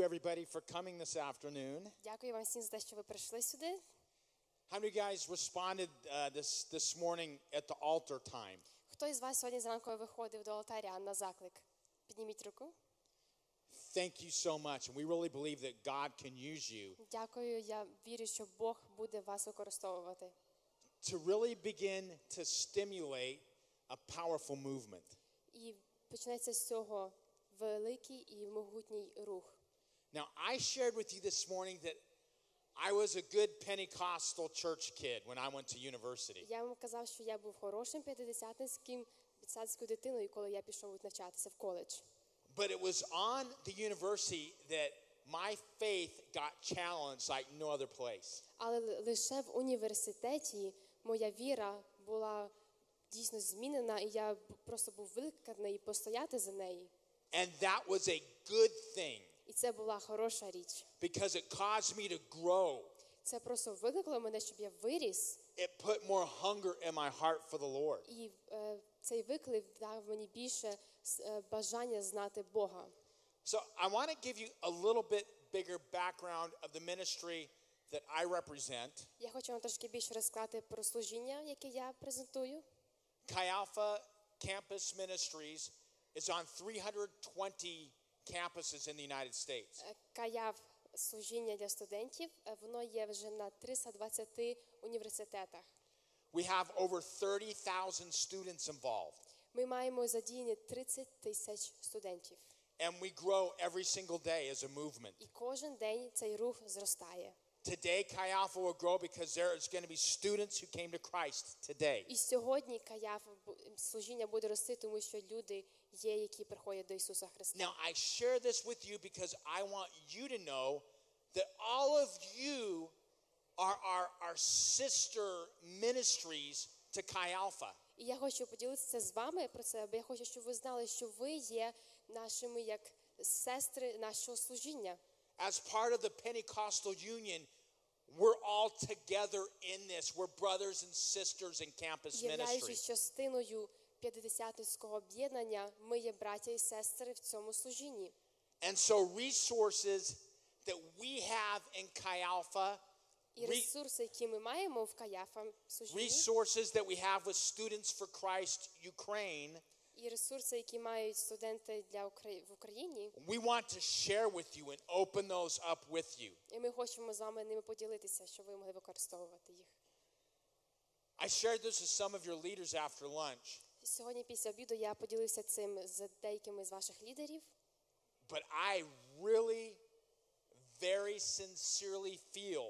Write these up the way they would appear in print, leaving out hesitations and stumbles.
everybody for coming this afternoon. Дякую вам всім за те, що ви прийшли сюди. How many of you guys responded this morning at the altar time? Хто із вас сьогодні зранку виходив до алтаря на заклик? Підніміть руку. Thank you so much. And we really believe that God can use you Дякую, я вірю, що Бог буде вас використовувати. to really begin to stimulate a powerful movement. І почнеться з цього великий і могутній рух. Now, I shared with you this morning that I was a good Pentecostal church kid when I went to university. Я вам казав, що я був хорошим п'ятидесятницькою дитиною, коли я пішов навчатися в коледж. But it was on the university that my faith got challenged like no other place. Але лише в університеті моя віра була дійсно змінена, і я просто був викликаний постояти за неї. And that was a good thing І це була хороша річ. because it caused me to grow. Це просто викликало мене, щоб я виріс. It put more hunger in my heart for the Lord. І цей виклик дав мені більше бажання знати Бога. So I want to give you a little bit bigger background of the ministry that I represent. Я хочу вам трошки більше розказати про служіння, яке я презентую. Chi Alpha Campus Ministries is on 320 campuses in the United States. Каяв служіння для студентів, воно є вже на 320 університетах. We have over 30,000 students involved. Ми маємо задіяні 30 тисяч студентів. And we grow every single day as a movement. І кожен день цей рух зростає. Today, Chi Alpha will grow because there is going to be students who came to Christ today. І сьогодні Каяв служіння буде рости, тому що люди є, які приходять до Ісуса Христа. Now, I share this with you because I want you to know that all of you are sister ministries to Chi Alpha. І я хочу поділитися з вами про це, бо я хочу, щоб ви знали, що ви є нашими як сестри нашого служіння. As part of the Pentecostal Union, we're all together in this. We're brothers and sisters in campus Являючись ministry. частиною п'ятидесятницького об'єднання, ми є браття і сестри в цьому служінні. And so resources that we have in Chi Alpha, І ресурси, які ми маємо в Каяфа служінні, resources that we have with Students for Christ Ukraine, і ресурси, які мають студенти в Україні, we want to share with you and open those up with you. і ми хочемо з вами ними поділитися, щоб ви могли використовувати їх. I shared this with some of your leaders after lunch, Сьогодні після обіду я поділився цим з деякими з ваших лідерів. but I really very sincerely feel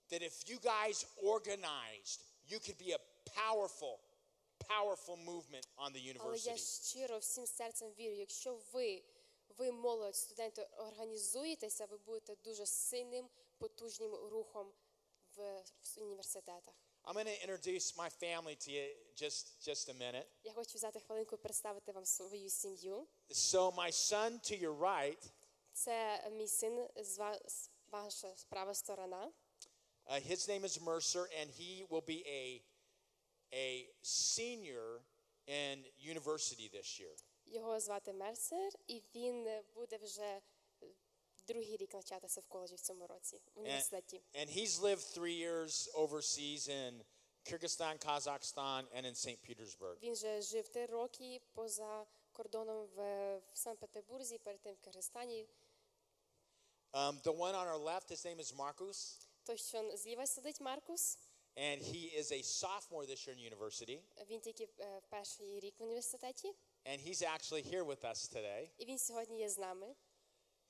that if you guys organized, you could be a powerful movement on the Але я university. щиро всім серцем вірю, якщо ви молодь, студенти, організуєтеся, ви будете дуже сильним, потужним рухом в університетах. I'm going to introduce my family to you just a minute. Я хочу взяти хвилинку і представити вам свою сім'ю. So my son to your right, Це мій син, ваша права сторона. his name is Mercer, and he will be a senior in university this year. Його звати Мерсер, і він буде вже другий рік навчатися в коледжі в цьому році, в університеті. And he's lived 3 years overseas in Kyrgyzstan, Kazakhstan, and in St. Petersburg. Він же жив 3 роки поза кордоном в Санкт-Петербурзі, перед тим в Киргизстані. The one on our left, his name is Marcus, Той, що зліва сидить, Маркус. and he is a sophomore this year in university. Він тільки в перший рік в університеті. And he's actually here with us today. І він сьогодні є з нами.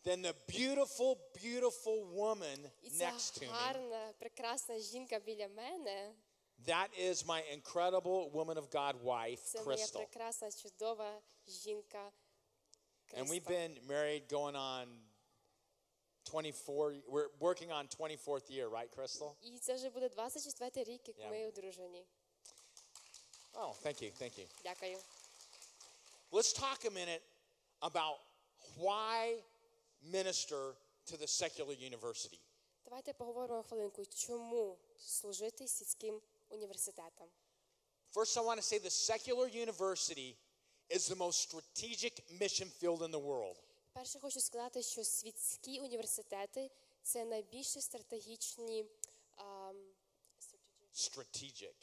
Then the beautiful woman І ця next to me, гарна, прекрасна жінка біля мене. that is my incredible woman of God wife, Це моя Crystal. прекрасна, чудова жінка And we've Криста. been married going on 24, we're working on 24th year, right, Crystal? І це вже буде 24-й рік, як Yeah. ми одружені. Oh, thank you. Дякую. Let's talk a minute about why minister to the secular university. Давайте поговоримо хвилинку, чому служити сільським університетам. First, I want to say the secular university is the most strategic mission field in the world. Перше хочу сказати, що світські університети – це найбільш стратегічні Strategic.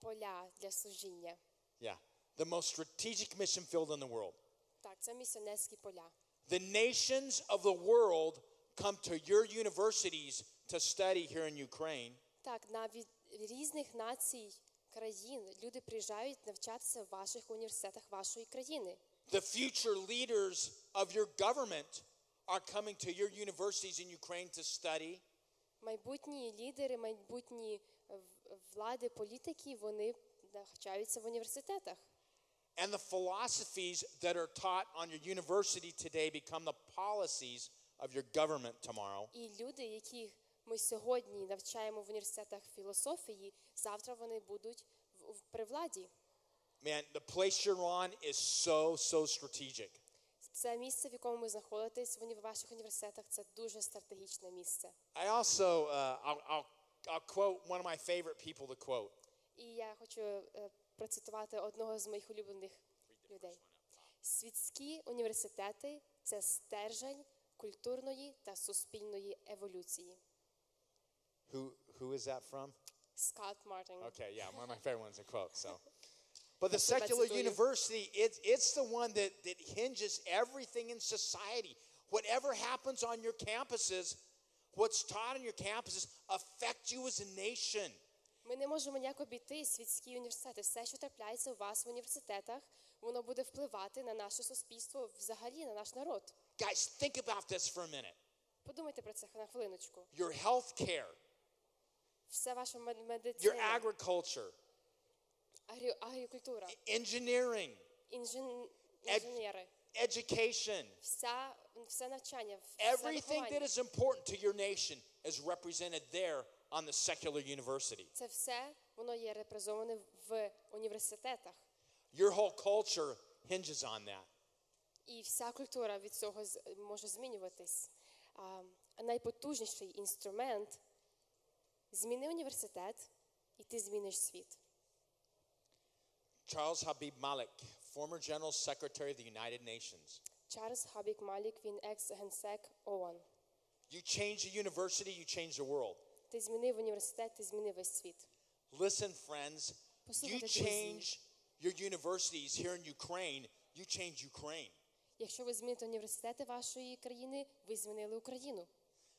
поля для служіння. Yeah. The most strategic mission field in the world. Так, це місіонерські поля. The nations of the world come to your universities to study here in Ukraine. Так, навіть різних націй, країн люди приїжджають навчатися в ваших університетах вашої країни. The future leaders of your government are coming to your universities in Ukraine to study. Майбутні лідери, майбутні влади, політики, вони навчаються в університетах. And the philosophies that are taught on your university today become the policies of your government tomorrow. І люди, яких ми сьогодні навчаємо в університетах філософії, завтра вони будуть при владі. Man, the place you're on is so strategic. Це місце, в якому ми знаходитесь в ваших університетах, це дуже стратегічне місце. I also, I'll quote one of my favorite people to quote. І я хочу процитувати одного з моїх улюблених людей. Світські університети – це стержень культурної та суспільної еволюції. Who is that from? Скотт Мартін. Okay, yeah, one of my favorite ones to quote. So, but the secular university, it's the one that hinges everything in society. Whatever happens on your campuses, what's taught on your campuses affects you as a nation. Ми не можемо ніяк обійти світські університети. Все, що трапляється у вас в університетах, воно буде впливати на наше суспільство, взагалі на наш народ. Guys, think about this for a minute. Подумайте про це на хвилиночку. Your health care, Все ваша your медицина, agriculture, агрикультура, engineering, інженери, education, все навчання, все everything that виховання. is important to your nation is represented there on the secular university. Це все, воно є репрезоване в університетах. Your whole culture hinges on that. І вся культура від цього може змінюватись. А найпотужніший інструмент – зміни університет, і ти зміниш світ. Charles Habib Malik, former General Secretary of the United Nations. Чарльз Хабіб Малік, він екс-генсек ООН. You change a university, you change the world. Ти змінив університет, ти змінив весь світ. Listen, friends, you Послухайте, друзі. change your universities here in Ukraine, you change Ukraine. Якщо ви зміните університети вашої країни, ви змінили Україну.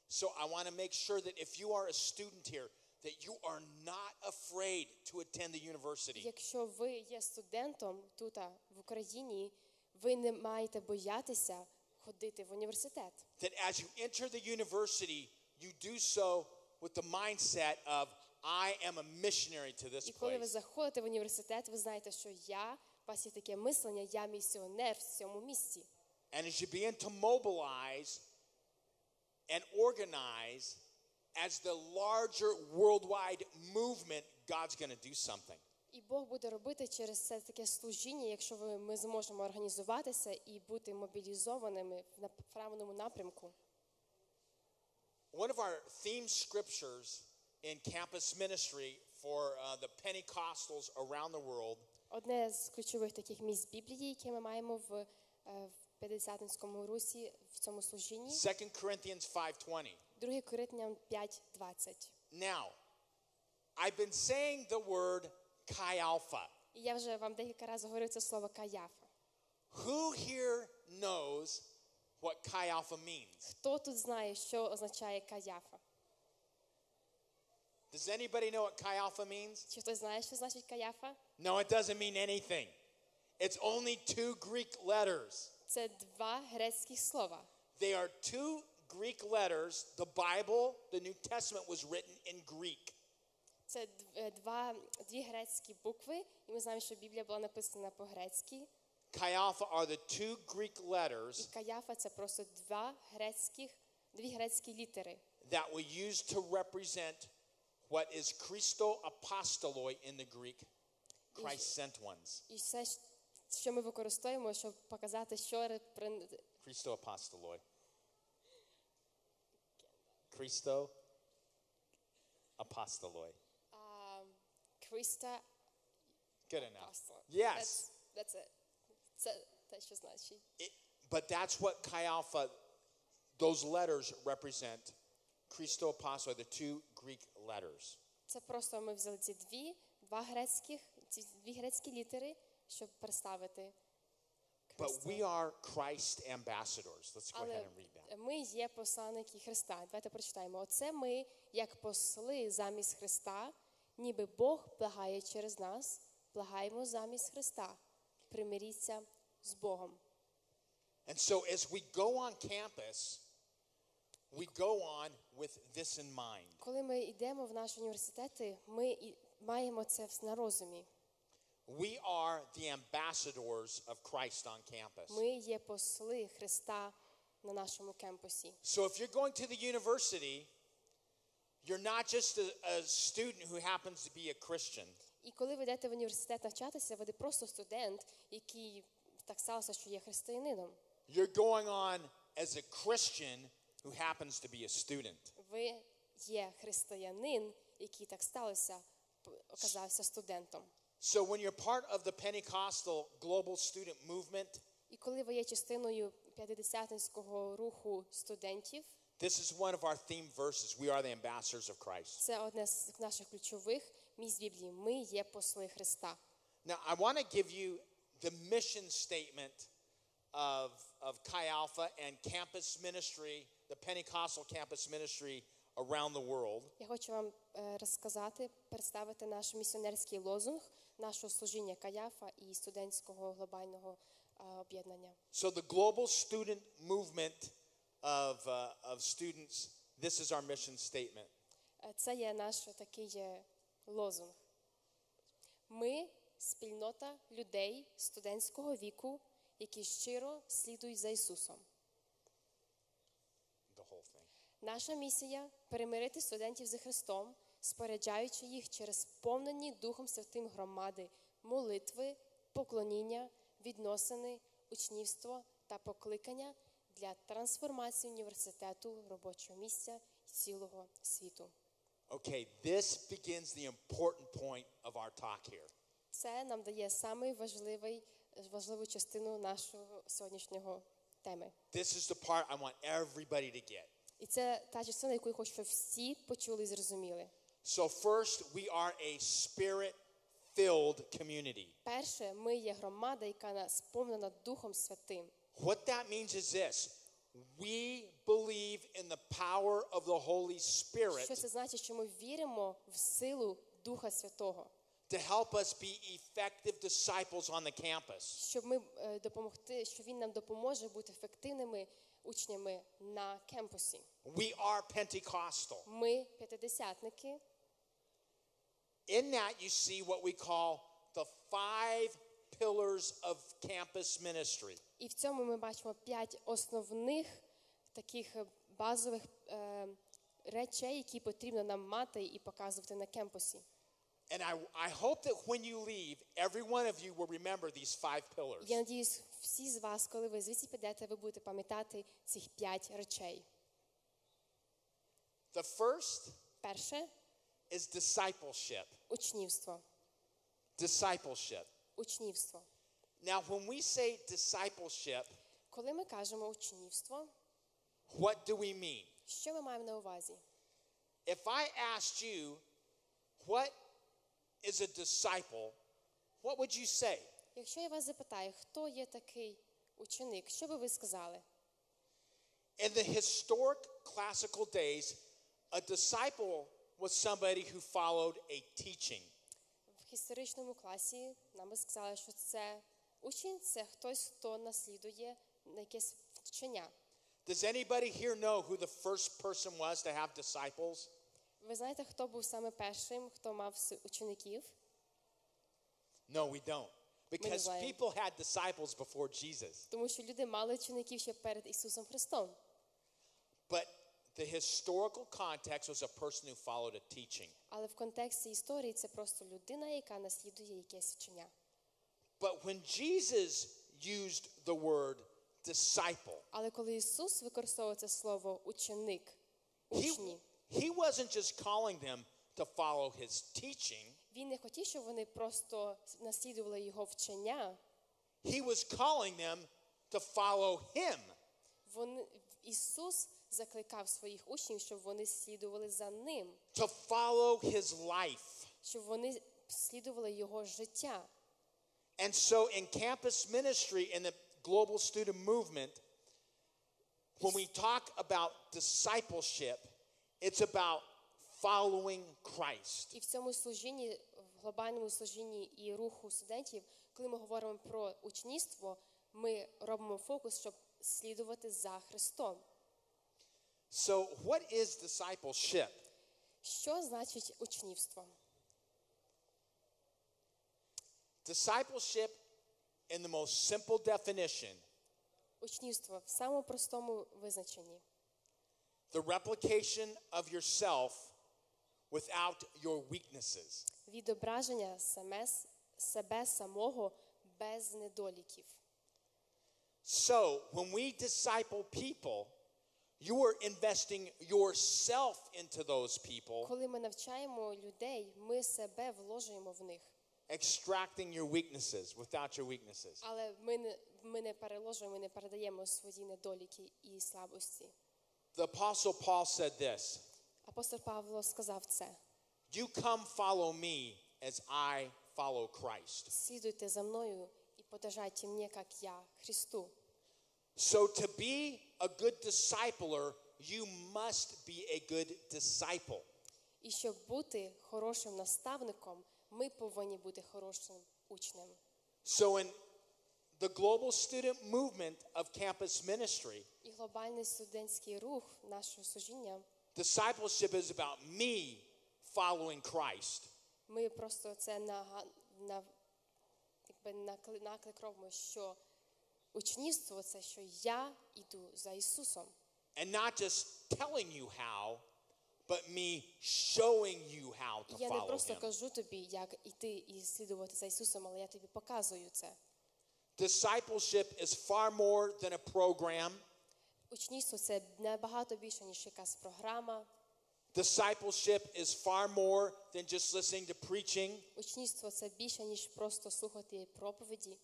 So I want to make sure that if you are a student here, that you are not afraid to attend the university. Якщо ви є студентом тут, в Україні, ви не маєте боятися ходити в університет. That as you enter the university, you do so with the mindset of, I am a missionary to this І коли ви place. заходите в університет, ви знаєте, що у вас є таке мислення, я місіонер в цьому місці. And as you begin to mobilize and organize as the larger worldwide movement, God's going to do something. І Бог буде робити через це таке служіння, якщо ми зможемо організуватися і бути мобілізованими в правильному напрямку. One of our theme scriptures in campus ministry for the Pentecostals around the world Одне з ключових таких місць Біблії, яке ми маємо в П'ятдесятницькому русі в цьому служінні. 2 Corinthians 5:20. 2 Коринтянам 5:20. Now, I've been saying the word Chi Alpha. І я вже вам декілька разів говорив це слово Каяфа. Who here knows what Chi Alpha means? Хто тут знає, що означає Каяфа? Does anybody know what Chi Alpha means? Чи хтось знає, що значить Каяфа? No, it doesn't mean anything. It's only two Greek letters. Це два грецьких слова. They are two Greek letters. The Bible, the New Testament was written in Greek. Це дві грецькі букви, і ми знаємо, що Біблія була написана по-грецьки. Chi Alpha are the two Greek letters І Каяфа – це просто дві грецькі літери, that we use to represent what is Christo apostoloi in the Greek, Christ sent ones. І все, що ми використовуємо, щоб показати, що Christo apostoloi. Christo apostoloi. Христа Good enough. апостола. Yes. That's it. Це те, що значить. But that's what Chi Alpha, those letters represent. Christo Apostle are the two Greek letters. Це просто ми взяли ці дві грецькі літери, щоб представити But Христа. we are Christ ambassadors. Let's go ahead and read that. Але ми є посланники Христа. Давайте прочитаємо. Оце ми, як посли замість Христа, ніби Бог благає через нас, благаємо замість Христа. Примиріться з Богом. And so as we go on campus, we go on with this in mind. Коли ми йдемо в наші університети, ми маємо це на розумі. We are the ambassadors of Christ on campus. Ми є посли Христа на нашому кампусі. So if you're going to the university, you're not just a student who happens to be a Christian. І коли ви йдете в університет навчатися, ви не просто студент, який так сталося, що є християнином. You're going on as a Christian who happens to be a student. Ви є християнин, який так сталося, оказався студентом. So when you're part of the Pentecostal global student movement, І коли ви є частиною п'ятидесятницького руху студентів, this is one of our theme verses. We are the ambassadors of Christ. це одне з наших ключових місць Біблії. Ми є посли Христа. Now, I want to give you the mission statement of Chi Alpha and campus ministry, the Pentecostal campus ministry around the world. Я хочу вам розказати, представити наш місіонерський лозунг нашого служіння Каяфа і студентського глобального об'єднання. So the global student movement of students, this is our mission statement. Це є наш такий лозунг. Ми – спільнота людей студентського віку, які щиро слідують за Ісусом. The whole thing. Наша місія – перемирити студентів з Христом, споряджаючи їх через сповнені Духом Святим громади, молитви, поклоніння, відносини, учнівство та покликання для трансформації університету, робочого місця і цілого світу. Okay, this begins the important point of our talk here. Це нам дає самий важливу частину нашого сьогоднішнього теми. This is the part I want everybody to get. І це та частина, яку я хочу, щоб всі почули і зрозуміли. So first, we are a spirit-filled community. Перше, ми є громада, яка сповнена Духом Святим. What that means is this. We believe in the power of the Holy Spirit Що це значить, що ми віримо в силу Духа Святого, to help us be effective disciples on the campus. щоб він нам допоможе бути ефективними учнями на кампусі. We are Pentecostal. Ми п'ятидесятники. In that you see what we call the 5 pillars of campus ministry. І в цьому ми бачимо 5 основних таких базових речей, які потрібно нам мати і показувати на кампусі. And I hope that when you leave, every one of you will remember these 5 pillars. Я надіюсь, всі з вас, коли ви звідси підете, ви будете пам'ятати цих 5 речей. The first Перше is discipleship. – учнівство. Discipleship. Учнівство. Now, when we say discipleship, Коли ми кажемо учнівство, what do we mean? що ми маємо на увазі? If I asked you, what is a disciple, what would you say? Якщо я вас запитаю, хто є такий ученик, що би ви сказали? In the historic classical days, a disciple was somebody who followed a teaching. В історичному класі нам би сказали, що це учень, це хтось, хто наслідує якесь вчення. Does anybody here know who the first person was to have disciples? Ви знаєте, хто був саме першим, хто мав учеників? No, we don't. Because знаємо. people had disciples before Jesus. Тому що люди мали учеників ще перед Ісусом Христом. But the historical context was a person who followed a teaching. Але в контексті історії це просто людина, яка наслідує якесь вчення. But when Jesus used the word disciple, Але коли Ісус використовує це слово ученик, учні, he wasn't just calling them to follow his teaching. Він не хотів, щоб вони просто наслідували його вчення. he was calling them to follow him. Ісус закликав своїх учнів, щоб вони слідували за ним. To follow his life. Щоб вони слідували його життя. And so in campus ministry in the global student movement, when we talk about discipleship, it's about following Christ. І в цьому служінні, в глобальному служінні і руху студентів, коли ми говоримо про учнівство, ми робимо фокус, щоб слідувати за Христом. So what is discipleship? Що значить учнівство? Discipleship, in the most simple definition, Учнівство в самому простому визначенні. the replication of yourself without your weaknesses. Відображення себе самого без недоліків. So, when we disciple people, you are investing yourself into those people, Коли ми навчаємо людей, ми себе вложуємо в них. extracting your weaknesses without your weaknesses. Але ми не переложуємо, не передаємо свої недоліки і слабості. The Apostle Paul said this, Апостол Павло сказав це. "You come follow me as I follow Christ." Слідуйте за мною і подражайте мені, як я Христу. So to be a good discipler, you must be a good disciple. І щоб бути хорошим наставником, ми повинні бути хорошим учнем. So in the global student movement of campus ministry, І глобальний студентський рух нашого служіння, discipleship is about me following Christ. ми просто це наклик робимо, що учнівство – це, що я йду за Ісусом. And not just telling you how, but me showing you how to Я не follow просто him. кажу тобі, як іти і слідувати за Ісусом, але я тобі показую це. Discipleship is far more than a program. Учнівство – це набагато більше, ніж якась програма. Discipleship is far more than just listening to preaching. Учнівство – це більше, ніж просто слухати проповіді.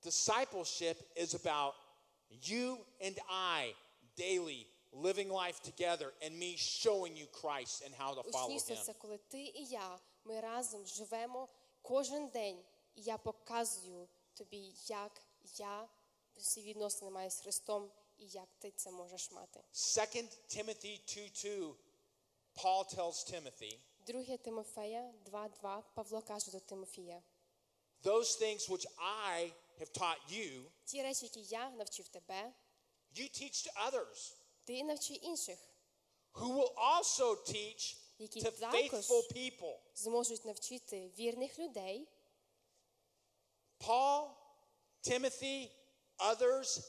Discipleship is about you and I daily living life together and me showing you Christ and how to follow Учнівство – him. це коли ти і я, ми разом живемо кожен день, і я показую тобі, як я всі відносини маю з Христом, і як ти це можеш мати. 2 Timothy 2:2, Paul tells Timothy, 2 Тимофея 2:2 Павло каже до Тимофія: "Those things which I have taught you, ті речі, які я навчив тебе, you teach to others, ти навчи інших, who will also teach які to також faithful people." зможуть навчити вірних людей. Paul, Timothy, others,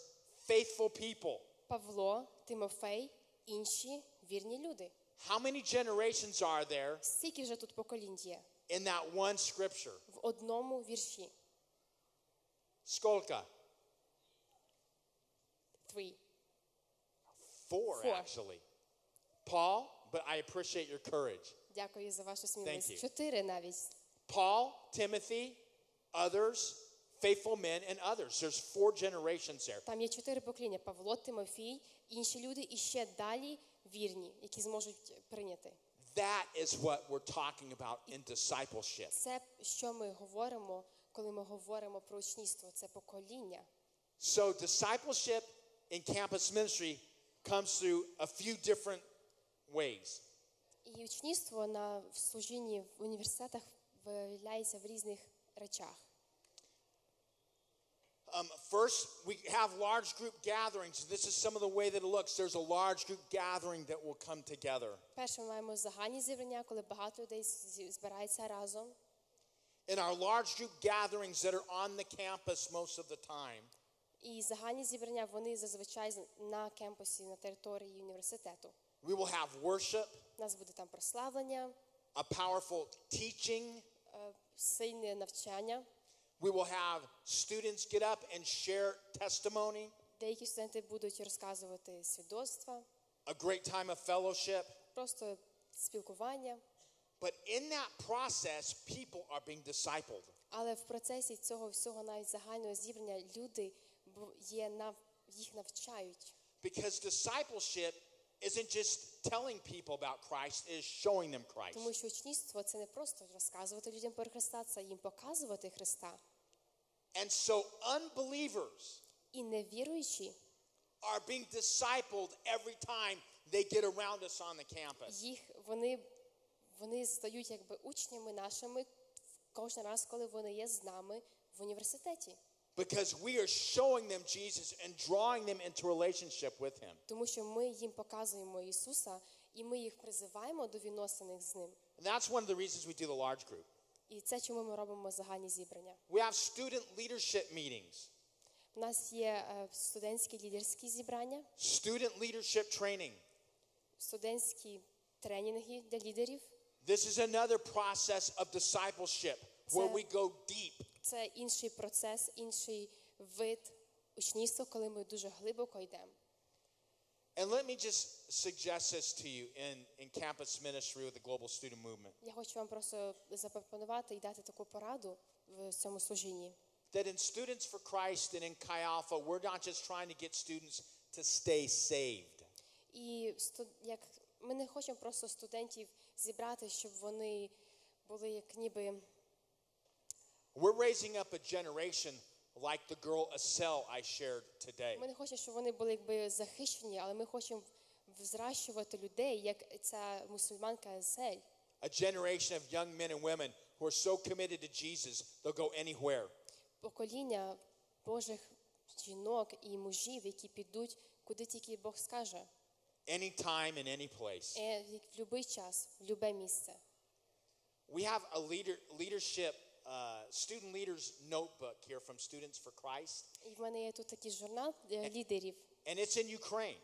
faithful people. Павло, Тимофей, інші вірні люди. How many generations are there Скільки вже тут поколінь є? in that one scripture? В одному вірші. Skolka. 3. Four, Four. actually. Paul, but I appreciate your courage. Дякую за вашу Thank сміливість. you. 4 навіть. Paul, Timothy, others, faithful men, and others. There's 4 generations there. Там є 4 покоління: Павло, Тимофій, інші люди і ще далі вірні, які зможуть прийняти. That is what we're talking about in discipleship. Це, що ми говоримо, коли ми говоримо про учнівство, це покоління. So discipleship in campus ministry comes through a few different ways. І учнівство на служінні в університетах виявляється в різних речах. First, we have large group gatherings. This is some of the way that it looks. There's a large group gathering that will come together. Перше, ми маємо загальні зібрання, коли багато людей збирається разом. In our large group gatherings that are on the campus most of the time, І загальні зібрання, вони зазвичай на кемпусі, на території університету. we will have worship, У нас буде там прославлення, a powerful teaching. сильне навчання. We will have students get up and share testimony, Деякі студенти будуть розказувати свідоцтва, a great time of fellowship. просто спілкування. But in that process, people are being discipled. Але в процесі цього всього навіть загального зібрання люди їх навчають. Because discipleship isn't just telling people about Christ, it is showing them Christ. Тому що учнівство – це не просто розказувати людям про Христа, це їм показувати Христа. And so unbelievers І невіруючі are being discipled every time they get around us on the campus. Вони стають якби учнями нашими кожен раз, коли вони є з нами в університеті. Because we are showing them Jesus and drawing them into relationship with him. Тому що ми їм показуємо Ісуса, і ми їх призиваємо до відносин з ним. And that's one of the reasons we do the large group. І це чому ми робимо загальні зібрання. We have student leadership meetings. У нас є студентські лідерські зібрання, Student leadership training. студентські тренінги для лідерів. This is another process of discipleship where we go deep. Це інший процес, інший вид учнівства, коли ми дуже глибоко йдемо. And let me just suggest this to you in campus ministry with the global student movement. Я хочу вам просто запропонувати і дати таку пораду в цьому служінні. That in Students for Christ and in Chi Alpha, we're not just trying to get students to stay saved. І як ми не хочемо просто студентів зібрати, щоб вони були як ніби... We're raising up a generation like the girl Asel I shared today. Ми не хочемо, щоб вони були якби захищені, але ми хочемо взращувати людей, як ця мусульманка Асель. A generation of young men and women who are so committed to Jesus, they'll go anywhere. Покоління Божих жінок і мужів, які підуть, куди тільки Бог скаже. Anytime and any place. В будь-який час, в будь-яке місце. We have a leadership student leaders notebook here from Students for Christ. І в мене є тут такий журнал лідерів. And it's in Ukraine.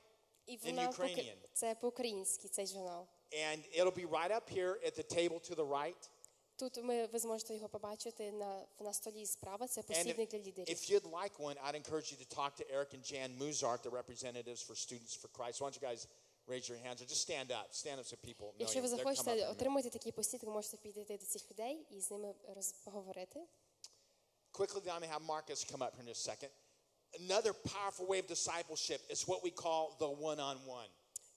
І In Ukrainian. Це по-українськи, цей журнал. And it'll be right up here at the table to the right. Тут ви зможете його побачити на столі справа. Це посібник для лідерів. If you'd like one, I'd encourage you to talk to Eric and Jan Muzart, the representatives for Students for Christ. Why don't you guys raise your hands or just stand up so people know Якщо ви you. захочете отримати такий посібник, можете підійти до цих людей і з ними поговорити. Quickly, then I'm going to have Marcus come up here in just a second. Another powerful way of discipleship is what we call the one-on-one.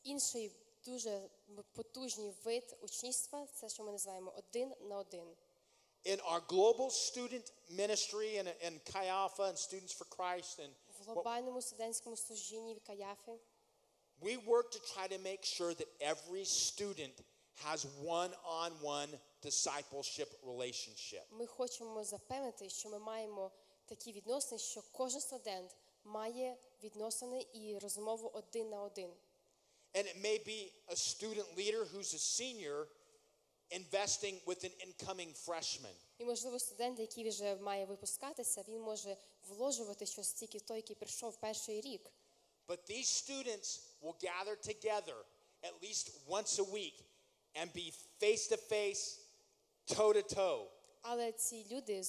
Інший дуже потужний вид учнівства – це, що ми називаємо один на один. In our global student ministry and Chi Alpha and Students for Christ and В глобальному студентському служінні в Каяфі we work to try to make sure that every student has one-on-one discipleship relationship. ми хочемо запевнити, що ми маємо такі відносини, що кожен студент має відносини і розмову один на один. And it may be a student leader who's a senior investing with an incoming freshman. І, можливо, студент, який вже має випускатися, він може вложувати щось тільки той, який прийшов перший рік. But these students will gather together at least once a week and be face-to-face, toe-to-toe. Але ці люди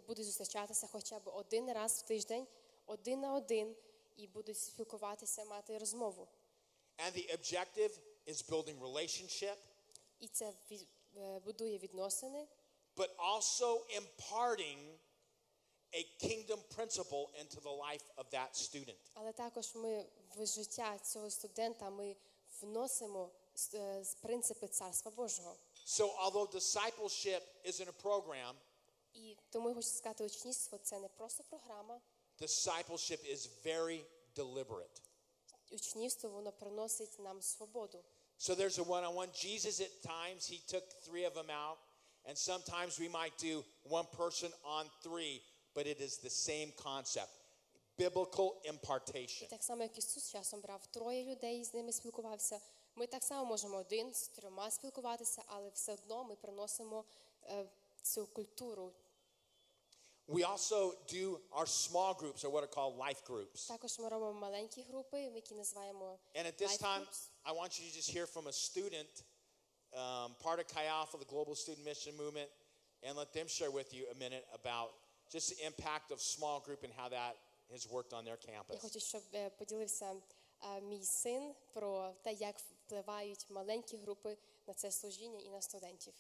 будуть зустрічатися хоча б один раз в тиждень, один на один, і будуть спілкуватися, мати розмову. And the objective is building relationship, І це будує відносини, but also imparting a kingdom principle into the life of that student. але також ми в життя цього студента ми вносимо принципи Царства Божого. So although discipleship isn't a program, І тому я хочу сказати, учнівство – це не просто програма. discipleship is very deliberate. Учнівство, воно приносить нам свободу. So there's a one-on-one. Jesus at times, he took 3 of them out. And sometimes we might do one person on 3, but it is the same concept. Biblical impartation. І так само, як Ісус часом брав 3 людей і з ними спілкувався, ми так само можемо 1 з 3 спілкуватися, але все одно ми приносимо цю культуру. We also do our small groups, or what are called life groups. Також ми робимо маленькі групи, які називаємо And at this life time, groups. I want you to just hear from a student, part of Chi Alpha, the Global Student Mission Movement, and let them share with you a minute about just the impact of small group and how that has worked on their Я campus. хочу, щоб поділився мій син про те, як впливають маленькі групи на це служіння і на студентів.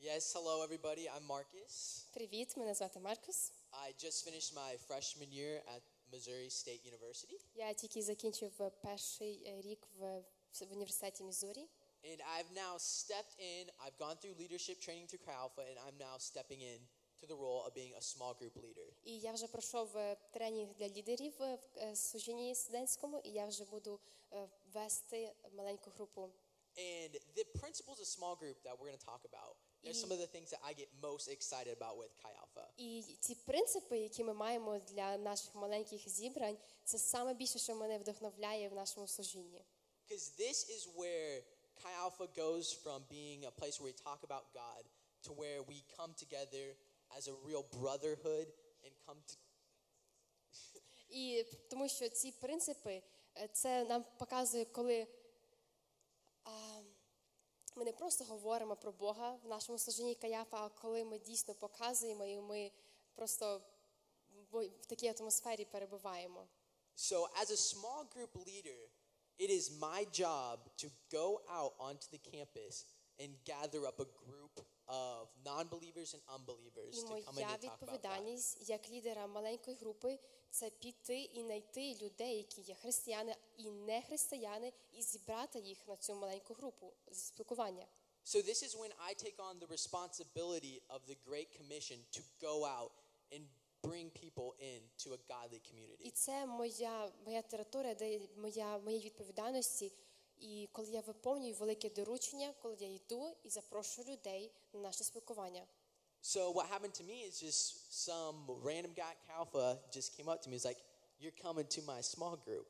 Yes, hello everybody. I'm Marcus. Привіт, мене звати Маркус. I just finished my freshman year at Missouri State University. Я тільки закінчив перший рік в університеті Міссурі. And I've now stepped in. I've gone through leadership training through Chi Alpha, and I'm now stepping in to the role of being a small group leader. І я вже пройшов тренінг для лідерів в служінні студентському, і я вже буду вести маленьку групу. And the principles of small group that we're going to talk about, they're some of the things that I get most excited about with Chi Alpha. І ці принципи, які ми маємо для наших маленьких зібрань, це саме більше, що мене вдохновляє в нашому служінні. Because this is where Chi Alpha goes from being a place where we talk about God to where we come together as a real brotherhood and come to... І тому що ці принципи, це нам показує, коли ми не просто говоримо про Бога в нашому служінні Каяфа, а коли ми дійсно показуємо і ми просто в такій атмосфері перебуваємо. So as a small group leader, it is my job to go out onto the campus and gather up a group of non-believers and unbelievers І to come in моя and talk about God. відповідальність як лідера маленької групи – це піти і знайти людей, які є християни і не християни, і зібрати їх на цю маленьку групу зі спілкування. So this is when I take on the responsibility of the Great Commission to go out and bring people into a godly community. І це моя територія, де моєї відповідальності. І коли я виповнюю велике доручення, коли я йду і запрошую людей на наше спілкування. So what happened to me is just some random guy at Alpha just came up to me. He's like, "You're coming to my small group."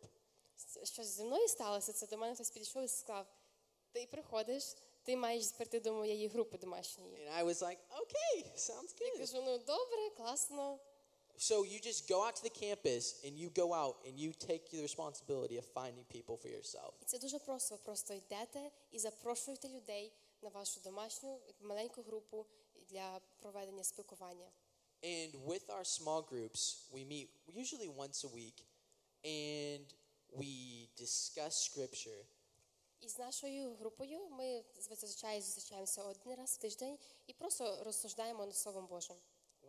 Що зі мною сталося, це до мене хтось підійшов і сказав, ти приходиш, ти маєш прийти до моєї групи домашньої. And I was like, "Okay, sounds Я good." кажу, ну добре, класно. So you just go out to the campus and you go out and you take the responsibility of finding people for yourself. І це дуже просто. Ви просто йдете і запрошуєте людей на вашу домашню маленьку групу для проведення спілкування. And with our small groups, we meet usually once a week and we discuss scripture. І з нашою групою ми зазвичай зустрічаємося один раз в тиждень і просто розсуждаємо над Словом Божим.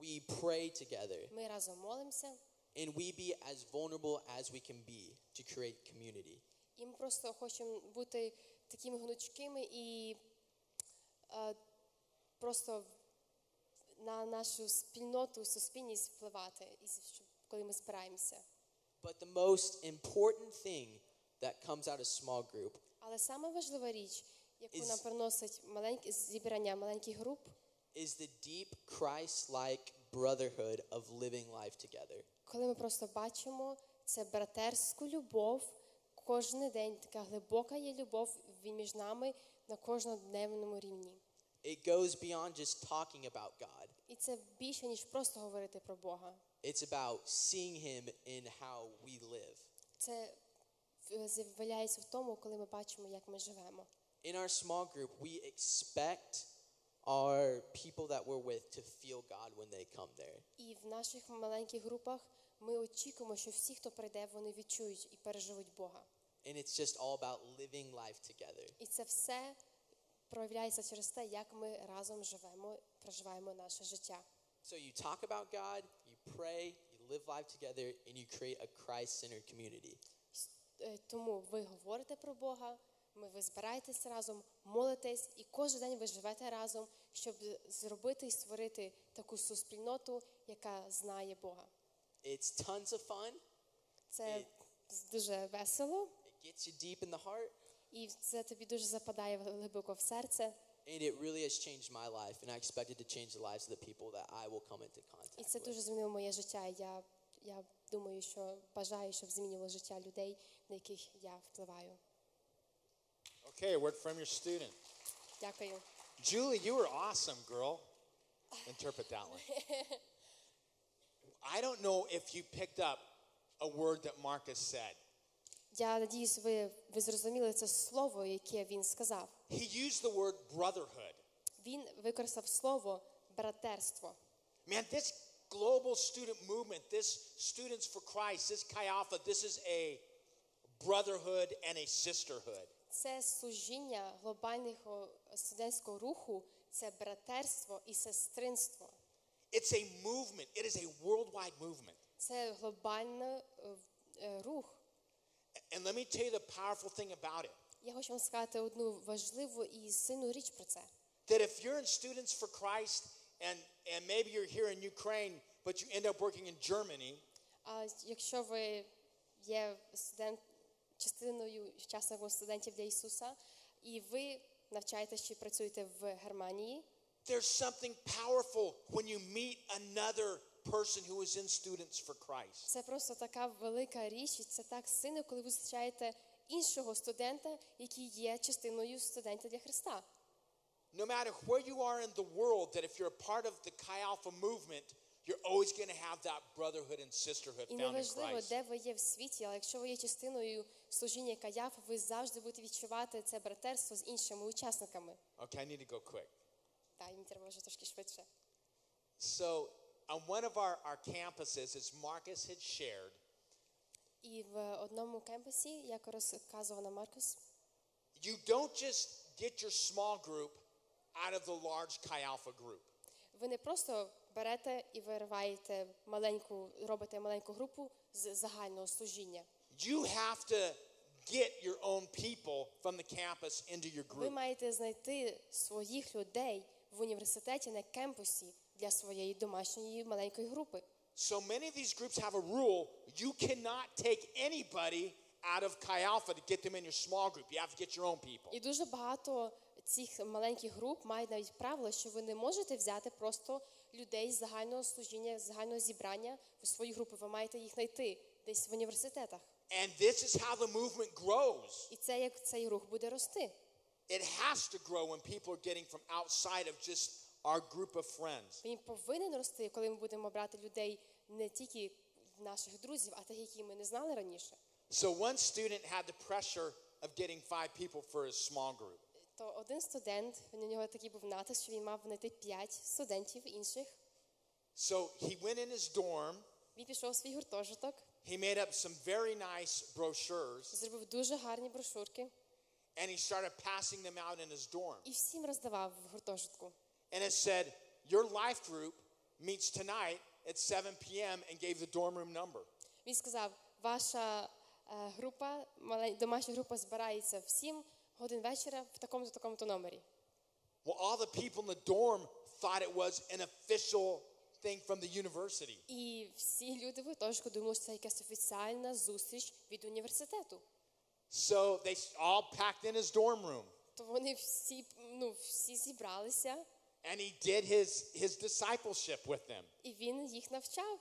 We pray together. Ми разом молимося. And we be as vulnerable as we can be to create community. І ми просто хочемо бути такими гнучкими і просто на нашу спільноту, суспільність впливати, коли ми збираємося. But the most important thing that comes out of small group Але саме важлива річ, яку нам приносить зібрання маленьких груп, is the deep Christ-like brotherhood of living life together. коли ми просто бачимо це братерську любов, кожен день така глибока є любов між нами на кожнодневному рівні. It goes beyond just talking about God. І це більше, ніж просто говорити про Бога. It's about seeing him in how we live. Це виявляється в тому, коли ми бачимо, як ми живемо. In our small group, we expect our people that we're with to feel God when they come there. І в наших маленьких групах ми очікуємо, що всі, хто прийде, вони відчують і переживуть Бога. And it's just all about living life together. І це все проявляється через те, як ми разом живемо, проживаємо наше життя. So you talk about God, you pray, you live life together, and you create a Christ-centered community. Тому ви говорите про Бога, ви збираєтесь разом, молитесь, і кожен день ви живете разом, щоб зробити і створити таку суспільноту, яка знає Бога. It's tons of fun. Це дуже весело, It gets you deep in the heart. і це тобі дуже западає глибоко в серце. And it really has changed my life, and I expect it to change the lives of the people that I will come into І contact це дуже with. змінило моє життя. Я думаю, що бажаю, щоб змінило життя людей, на яких я впливаю. Okay, a word from your student. Дякую. Julie, you were awesome, girl. Interpret that one. I don't know if you picked up a word that Marcus said. Я надіюсь, ви зрозуміли це слово, яке він сказав. He used the word brotherhood. Він використав слово братерство. Man, this global student movement, this Students for Christ, this Chi Alpha, this is a brotherhood and a sisterhood. Це служіння глобального студентського руху, це братерство і сестринство. It's a movement. It is a worldwide movement. Це глобальний рух. And let me tell you the powerful thing about it. Я хочу вам сказати одну важливу і сильну річ про це. That if you're in Students for Christ and maybe you're here in Ukraine, but you end up working in Germany, А якщо ви є частиною, учасником студентів для Ісуса, і ви навчаєтесь чи працюєте в Германії, there's something powerful when you meet another person who is in Students for Christ. це просто така велика річ, і це так сильно, коли ви зустрічаєте іншого студента, який є частиною студентів для Христа. No matter where you are in the world, that if you're a part of the Chi Alpha movement, you're always going to have that brotherhood and sisterhood І found in неважливо, Christ. де ви є в світі, але якщо ви є частиною служіння Каяфа, ви завжди будете відчувати це братерство з іншими учасниками. Okay, I need to go quick. Так, мені треба вже трошки швидше. So, on one of our campuses, as Marcus had shared, І в одному кемпусі, як розказував нам Маркус, you don't just get your small group out of the large Chi Alpha group. ви не просто берете і вириваєте робите маленьку групу з загального служіння. You have to get your own people from the campus into your Ви group. маєте знайти своїх людей в університеті на кемпусі для своєї домашньої маленької групи. So many of these groups have a rule, you cannot take anybody out of Chi Alpha to get them in your small group. You have to get your own people. І дуже багато цих маленьких груп мають навіть правило, що ви не можете взяти просто людей з загального служіння, з загального зібрання в свої групи. Ви маєте їх знайти десь в університетах. And this is how the movement grows. І це як цей рух буде рости. It has to grow when people are getting from outside of just our group of friends. Він повинен рости, коли ми будемо брати людей не тільки наших друзів, а тих, які ми не знали раніше. So one student had the pressure of getting 5 people for his small group. То один студент, у нього такий був натиск, що він мав знайти 5 студентів інших. So he went in his dorm. Він пішов у свій гуртожиток, He made up some very nice brochures, зробив дуже гарні брошурки and he started passing them out in his dorm. і всім роздавав в гуртожитку. And it said, your life group meets tonight at 7 p.m. and gave the dorm room number. Він сказав, ваша група, домашня група збирається в 7 годин вечора в такому-то номері. Well, all the people in the dorm thought it was an official thing from the university. І всі люди в гуртожитку думали, що це якась офіціальна зустріч від університету. So they all packed in his dorm room. То вони всі зібралися. And he did his discipleship with them. І він їх навчав.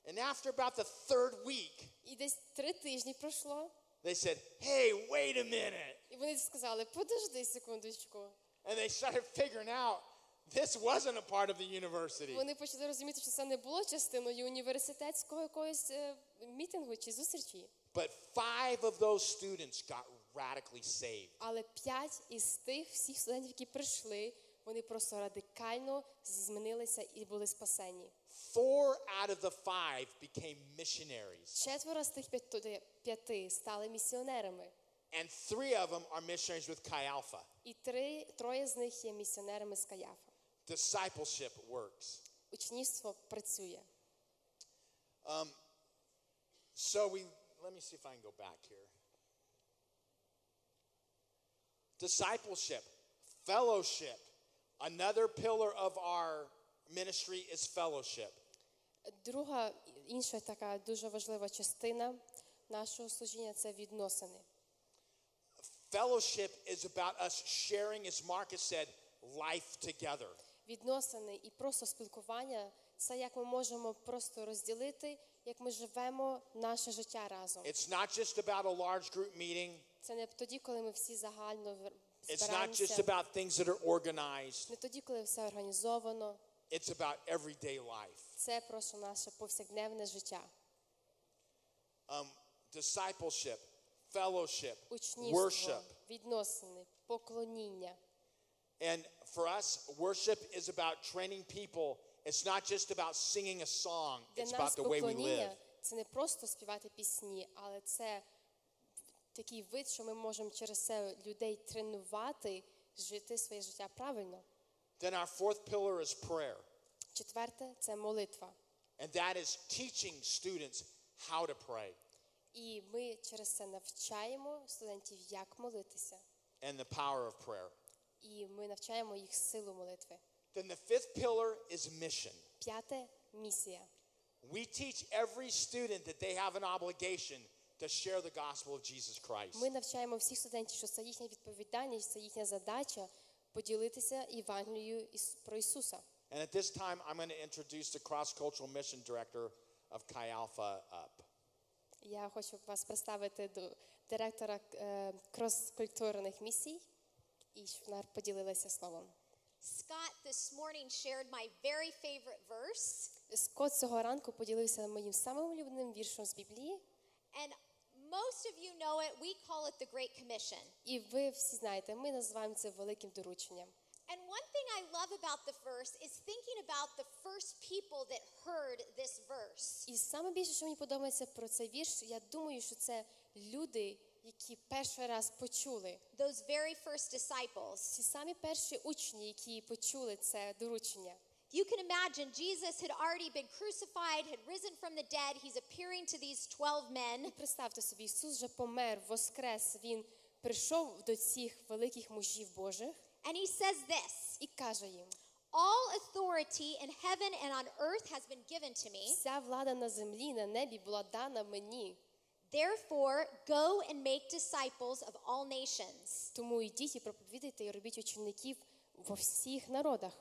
And after about the 3rd week, І десь 3 тижні пройшло. they said, hey, wait a minute. І вони сказали, подожди секундочку. And they started figuring out this wasn't a part of the university. Вони почали розуміти, що це не було частиною університетського якогось мітингу чи зустрічі. But 5 of those students got radically saved. Але 5 із тих всіх студентів, які прийшли, вони просто радикально змінилися і були спасені. 4 out of the 5 became missionaries. 4 з тих 5 стали місіонерами. And 3 of them are missionaries with Chi Alpha. І 3 з них є місіонерами з Каяфа. Discipleship works. Учнівство працює. Let me see if I can go back here. Discipleship, fellowship. Another pillar of our ministry is fellowship. Друга, інша така дуже важлива частина нашого служіння – це відносини. Fellowship is about us sharing, as Marcus said, life together. Відносини і просто спілкування – це як ми можемо просто розділити, як ми живемо наше життя разом. It's not just about a large group meeting. Це не тоді, коли ми всі загально It's not just збираємося. about things that are organized. Не тоді, коли все організовано. It's about everyday life. Це просто наше повсякденне життя. Discipleship, fellowship, Учнівство, worship. відносини, поклоніння. And for us, worship is about training people. It's not just about singing a song. Для It's about нас the way we live. поклоніння – це не просто співати пісні, але це такий вид, що ми можемо через це людей тренувати, жити своє життя правильно. Then our fourth pillar is prayer. Четверте – це молитва. And that is teaching students how to pray. І ми через це навчаємо студентів, як молитися. And the power of prayer. І ми навчаємо їх силу молитви. Then the fifth pillar is mission. П'яте – місія. We teach every student that they have an obligation to share the gospel of Jesus Christ. Ми навчаємо всіх студентів, що це їхня відповідальність, це їхня задача поділитися Євангелією про Ісуса. And at this time, I'm going to introduce the cross-cultural mission director of Chi Alpha up. Я хочу вас представити до директора крос-культурних місій, і щоб вона поділилася словом. Scott this morning shared my very favorite verse. Скотт цього ранку поділився моїм самим улюбленим віршом з Біблії. And most of you know it. We call it the Great Commission. І ви всі знаєте, ми називаємо це великим дорученням. And one thing I love about the verse is thinking about the first people that heard this verse. І саме більше, що мені подобається про цей вірш, я думаю, що це люди, які перший раз почули. Those very first disciples. Ті самі перші учні, які почули це доручення. You can imagine Jesus had already been crucified, had risen from the dead. He's appearing to these 12 І men. представте собі, Ісус вже помер, воскрес, Він прийшов до цих великих мужів Божих And he says this. і каже їм: All authority in heaven and on earth has been given to me. вся влада на землі, на небі була дана мені. Therefore, go and make disciples of all nations. Тому йдіть і проповідуйте, і робіть учеників во всіх народах.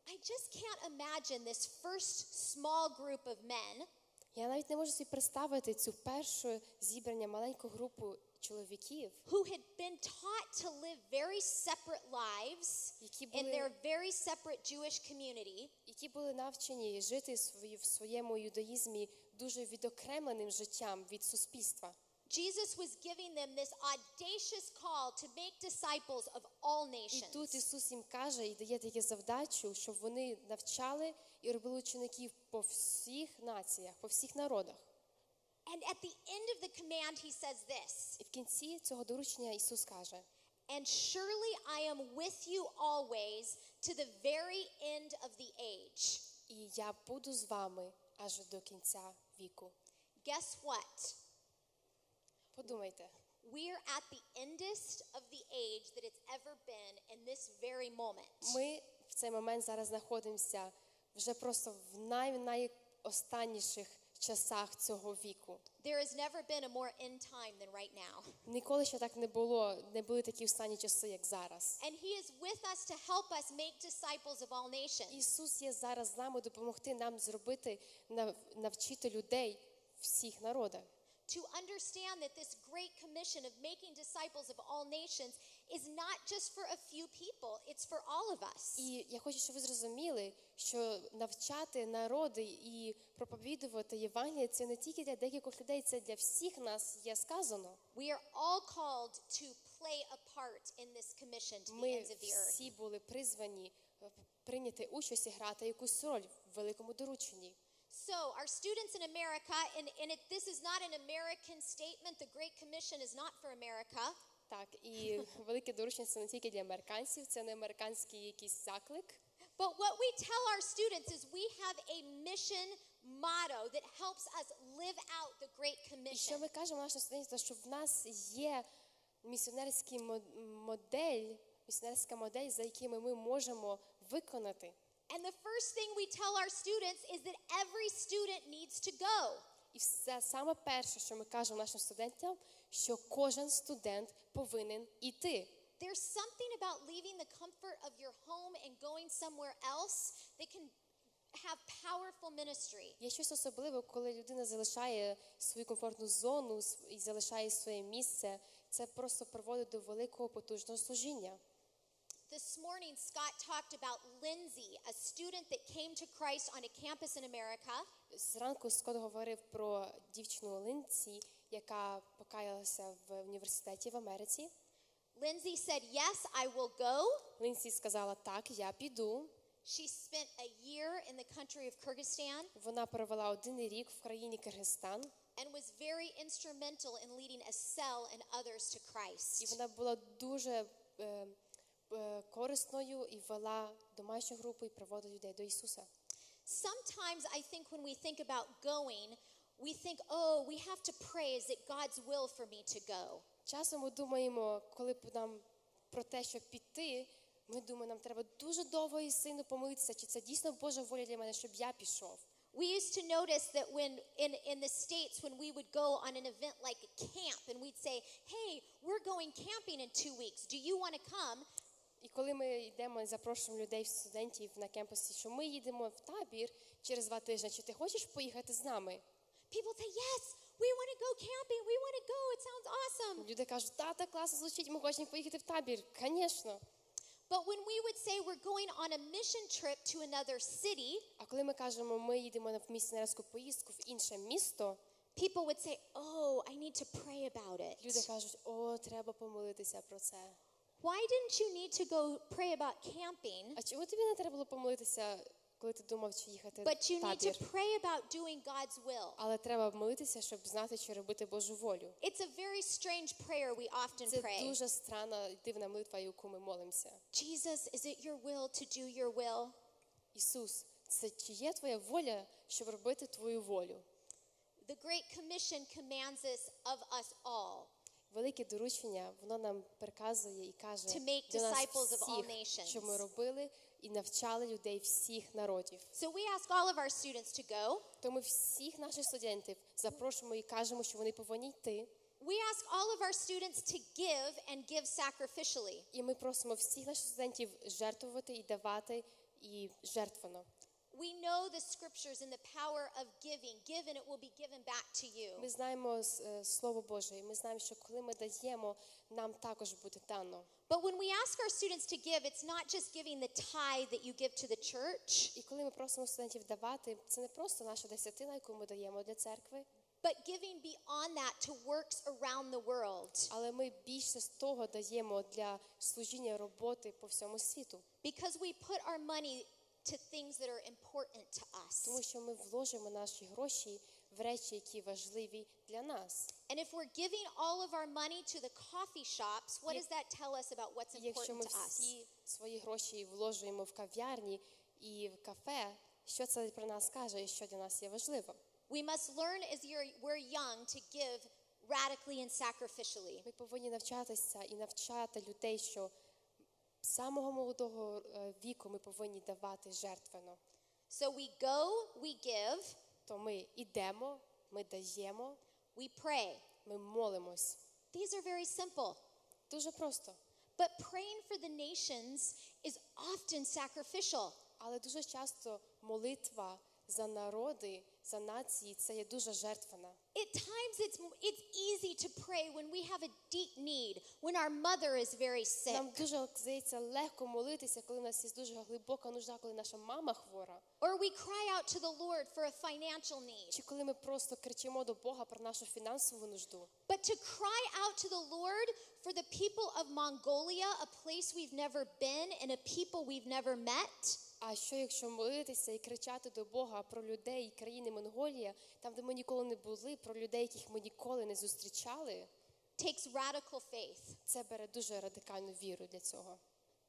I just can't imagine this first small group of men Я навіть не можу собі представити цю першу зібрання, маленьку групу чоловіків, who had been taught to live very separate lives які in були, their very separate Jewish community. які були навчені жити в своєму юдаїзмі дуже відокремленим життям від суспільства. Jesus was giving them this audacious call to make disciples of all І тут nations. Ісус їм каже і дає таку завдачу, щоб вони навчали і робили учеників по всіх націях, по всіх народах. And at the end of the command, he says this. І в кінці цього доручення Ісус каже: And surely I am with you always to the very end of the age. і я буду з вами аж до кінця віку. Guess what? Подумайте, We're at the endest of the age that it's ever been in this very moment. ми в цей момент зараз знаходимося вже просто в найостанніших часах цього віку. There has never been a more end time than right now. Ніколи ще так не були такі останні часи, як зараз. And he is with us to help us make disciples of all nations. Ісус є зараз з нами допомогти нам зробити, навчити людей всіх народів. To understand that this great commission of making disciples of all nations is not just for a few people, it's for all of us. І я хочу, щоб ви зрозуміли, що навчати народи і проповідувати Євангеліє – це не тільки для декількох людей, це для всіх нас є сказано. We are all called to play a part in this commission to the Ми ends of the earth. всі були призвані прийняти участь і грати якусь роль в великому дорученні. So, our students in America, and this is not an American statement, the Great Commission is not for America. Так, і велике доручення – це не тільки для американців, це не американський якийсь заклик. But what we tell our students is we have a mission motto that helps us live out the Great І що Commission. ми кажемо нашим студентам, що в нас є місіонерська модель, за якими ми можемо виконати. And the first thing we tell our students is that every student needs to go. І все саме перше, що ми кажемо нашим студентам, що кожен студент повинен іти. There's something about leaving the comfort of your home and going somewhere else that can have powerful ministry. Є щось особливе, коли людина залишає свою комфортну зону і залишає своє місце. Це просто приводить до великого потужного служіння. This morning, Scott talked about Lindsay, a student that came to Christ on a campus in America. Зранку Скотт говорив про дівчину Лінсі, яка покаялася в університеті в Америці. Lindsay said, yes, I will go. Лінсі сказала: так, я піду. She spent a year in the country of Kyrgyzstan Вона провела 1 рік в країні Киргизстан. and was very instrumental in leading a cell and others to І Christ. вона була дуже корисною і вела домашню групу і приводила людей до Ісуса. Sometimes I think when we think about going, we think, oh, we have to pray. Is it God's will for me to go? Часом ми думаємо, коли нам про те, щоб піти, ми думаємо, нам треба дуже довго і сильно помолитися, чи це дійсно Божа воля для мене, щоб я пішов. We used to notice that when in the States, when we would go on an event like a camp, and we'd say, hey, we're going camping in 2 weeks. Do you want to come? І коли ми йдемо і запрошуємо людей, студентів на кемпусі, що ми їдемо в табір через 2 тижні, чи ти хочеш поїхати з нами? People say, yes, we want to go camping. We want to go. It sounds awesome. Люди кажуть, так класно звучить, ми хочемо поїхати в табір. Звісно. But when we would say we're going on a mission trip to another city, А коли ми кажемо, ми їдемо в місіонерську поїздку в інше місто, people would say, oh, I need to pray about it. люди кажуть, о, треба помолитися про це. Why didn't you need to go pray about camping, А чому тобі не треба було помолитися, коли ти думав, чи їхати but you в need to табір? pray about doing God's will? Але треба молитися, щоб знати, чи робити Божу волю. It's a very strange prayer we often Це pray. дуже странна і дивна молитва, яку ми молимося. Jesus, is it your will to do your will? Ісус, це чи є твоя воля, щоб робити твою волю? The Great Commission commands us of us all Велике доручення, воно нам приказує і каже to make для нас disciples of all всіх, nations. щоб ми робили і навчали людей всіх народів. So we ask all of our students to go. То ми всіх наших студентів запрошуємо і кажемо, що вони повинні йти. We ask all of our students to give and give sacrificially. І ми просимо всіх наших студентів жертвувати і давати і жертвено. We know the scriptures and the power of giving. Give and it will be given back to you. Ми знаємо Слово Боже, і ми знаємо, що коли ми даємо, нам також буде дано. But when we ask our students to give, it's not just giving the tithe that you give to the church, І коли ми просимо студентів давати, це не просто наша десятина, яку ми даємо для церкви, but giving beyond that to works around the world. але ми більше з того даємо для служіння роботи по всьому світу. Because we put our money to things that are important to us. Тому що ми вложимо наші гроші в речі, які важливі для нас. And if we're giving all of our money to the coffee shops, what does that tell us about what's І якщо important ми to us? всі свої гроші вложуємо в кав'ярні і в кафе, що це про нас каже і що для нас є важливо? We must learn as we're young to give radically and sacrificially. Ми повинні навчатися і навчати людей, що з самого молодого віку ми повинні давати жертвенно. So we go, we give, То ми йдемо, ми даємо, we pray. ми молимось. These are very simple. Дуже просто. But praying for the nations is often sacrificial. Але дуже часто молитва за народи, за нації, це є дуже жертвена. At times it's easy to pray when we have a deep need, when our mother is very sick. Нам дуже, здається, легко молитися, коли у нас є дуже глибока нужда, коли наша мама хвора. Or we cry out to the Lord for a financial need. Чи коли ми просто кричимо до Бога про нашу фінансову нужду. But to cry out to the Lord for the people of Mongolia, a place we've never been and a people we've never met. А що якщо молитися і кричати до Бога про людей країни Монголія, там, де ми ніколи не були, про людей, яких ми ніколи не зустрічали? Takes radical faith. Це бере дуже радикальну віру для цього.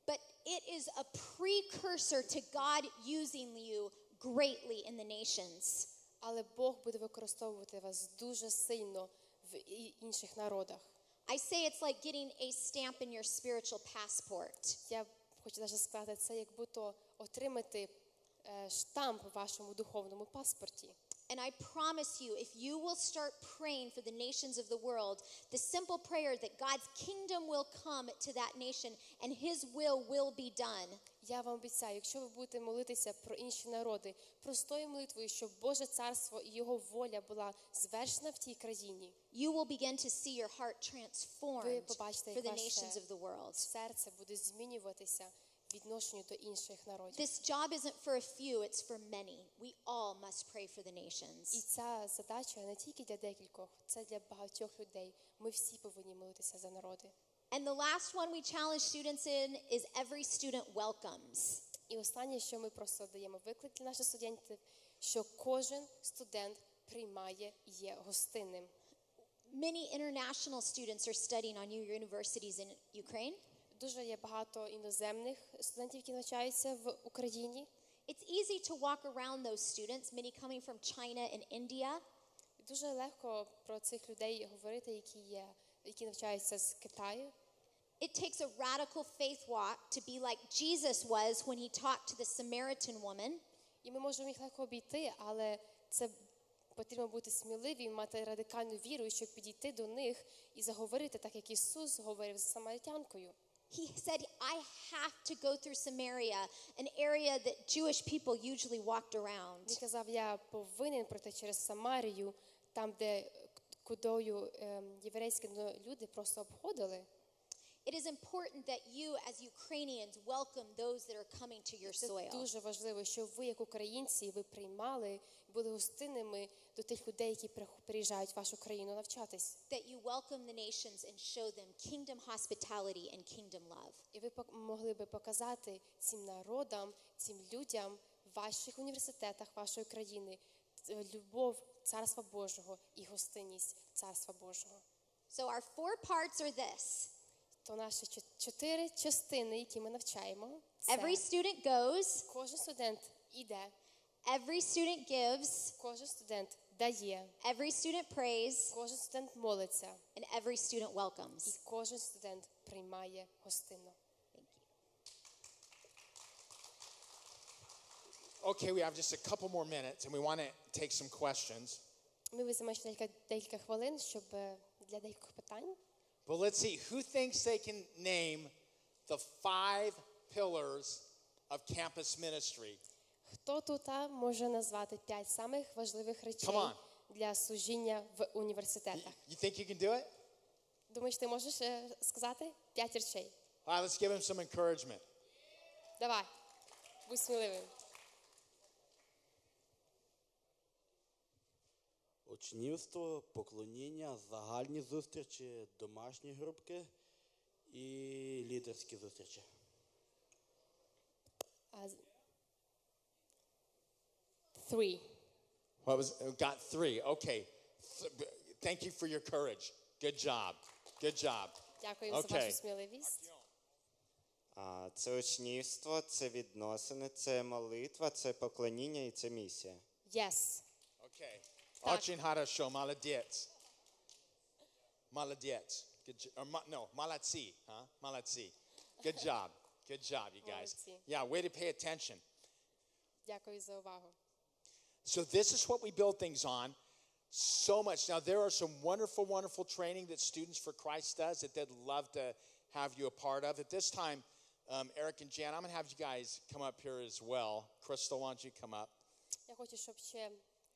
But it is a precursor to God using you greatly in the nations. Але Бог буде використовувати вас дуже сильно в інших народах. I say it's like getting a stamp in your spiritual passport. Я хочу навіть сказати, це як будто отримати штамп у вашому духовному паспорті. And I promise you, if you will start praying for the nations of the world, the simple prayer that God's kingdom will come to that nation and His will be done. Я вам обіцяю, якщо ви будете молитися про інші народи, простою молитвою, щоб Боже царство і Його воля була звершена в тій країні, You will begin to see your heart ви transformed побачите, for як the nations ваше of the world. серце буде змінюватися в відношенню до інших народів. This job isn't for a few, it's for many. We all must pray for the І nations. ця задача не тільки для декількох, це для багатьох людей. Ми всі повинні молитися за народи. And the last one we challenge students in is every student welcomes. І останнє, що ми просто даємо виклик для наших студентів, що кожен студент приймає і є гостинним. Many international students are studying on your universities in Ukraine. Дуже є багато іноземних студентів, які навчаються в Україні. It's easy to walk around those students, many coming from China and India. Дуже легко про цих людей говорити, які навчаються з Китаю. It takes a radical faith walk to be like Jesus was when he talked to the Samaritan woman. І ми можемо їх легко обійти, але це потрібно бути сміливим, мати радикальну віру, щоб підійти до них і заговорити так, як Ісус говорив з самаритянкою. He said, I have to go through Samaria, an area that Jewish people usually walked around. Він казав, я повинен пройти через Самарію, там, де кудою єврейські люди просто обходили. It is important that you, as Ukrainians, welcome those that are coming to your Це soil. дуже важливо, щоб ви, як українці, ви приймали, були гостинними до тих людей, які приїжджають в вашу країну навчатись. That you welcome the nations and show them kingdom hospitality and kingdom love. І ви могли би показати цим народам, цим людям в ваших університетах, вашої країни любов Царства Божого і гостинність Царства Божого. So our 4 parts are this. То наші 4 частини, які ми навчаємо, це Every student goes, кожен студент іде, every student gives, кожен студент дає, every student prays, кожен студент молиться, and every student і welcomes. кожен студент приймає гостинно. Thank you. Okay, we have just a couple more minutes, and we want to take some questions. Ми візьмемо ще декілька хвилин, щоб для деяких питань. But let's see, who thinks they can name the 5 pillars of campus ministry? Хто тут може назвати 5 самих важливих речей Come on. для служіння в університетах? You think you can do it? Думаєш, ти можеш сказати 5 речей? All right, let's give him some encouragement. Давай, будь сміливим. Учнівство, поклоніння, загальні зустрічі, домашні групки і лідерські зустрічі. Three. What was got 3? Okay. Thank you for your courage. Good job. Good job. Дякую за Okay. вашу сміливість. Це учнівство, це відносини, це молитва, це поклоніння і це місія. Yes. Okay. Так. Очень хорошо. Молодец. Молодец. Good no, молодцы, huh? Молодцы. Good job. Good job, you guys. Молодці. Yeah, way to pay attention. Дякую за увагу. So this is what we build things on so much. Now, there are some wonderful, wonderful training that Students for Christ does that they'd love to have you a part of. At this time, Eric and Jan, I'm going to have you guys come up here as well. Crystal, why don't you come up? Я хочу, щоб ще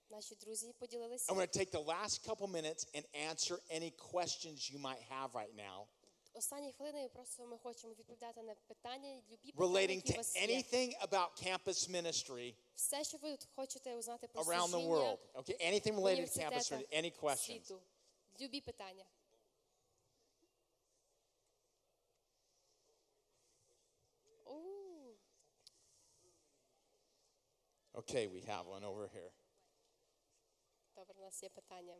наші друзі поділилися. I'm going to take the last couple minutes and answer any questions you might have right now Останні хвилини просто ми хочемо відповідати на питання, любі питання, relating які у to вас є. anything about campus ministry Все, що ви хочете узнати про around the служіння world. Okay, anything в related to campus університетах ministry, any questions? світу. Любі питання. Okay, we have one over here. Добре, у нас є питання.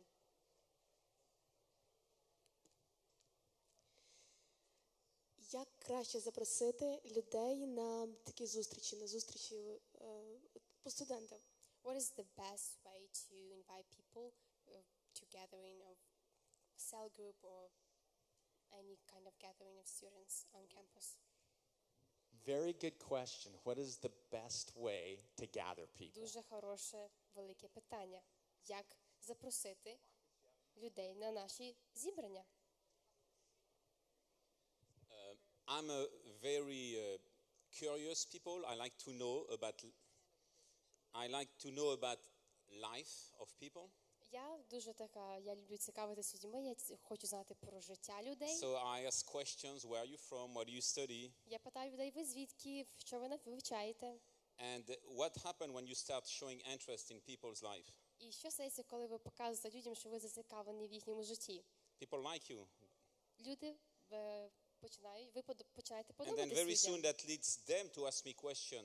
Як краще запросити людей на такі зустрічі, на зустрічі по студентам? What is the best way to invite people to gathering of cell group or any kind of gathering of students on campus? Very good question. What is the best way to gather people? Дуже хороше, велике питання. Як запросити людей на наші зібрання? I'm a very curious people. I like to know about life of people. Я дуже така, я люблю цікавитися людьми, я хочу знати про життя людей. So I ask questions, where are you from, what do you study? Я питаю людей, ви звідки, що ви вивчаєте? And what happens when you start showing interest in people's life? І що стається, коли ви показуєте людям, що ви зацікавлені в їхньому житті? People like you. Люди ви починаєте And then подобатися very soon людям. that leads them to ask me question,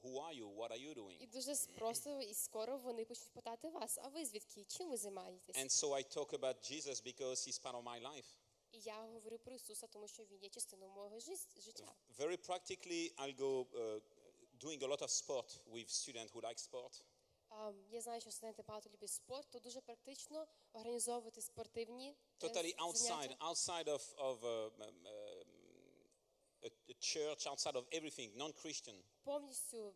who are you, what are you doing? І дуже просто і скоро вони почнуть питати вас, а ви звідки, чим ви займаєтесь? And so I talk about Jesus because he's part of my life. І я говорю про Ісуса, тому що Він є частиною мого життя. Very practically, I'll go doing a lot of sport with students who like sport. Я знаю, що студенти багато люблять спорт, то дуже практично організовувати спортивні Totally заняття. outside of a church, outside of everything, non-Christian. Повністю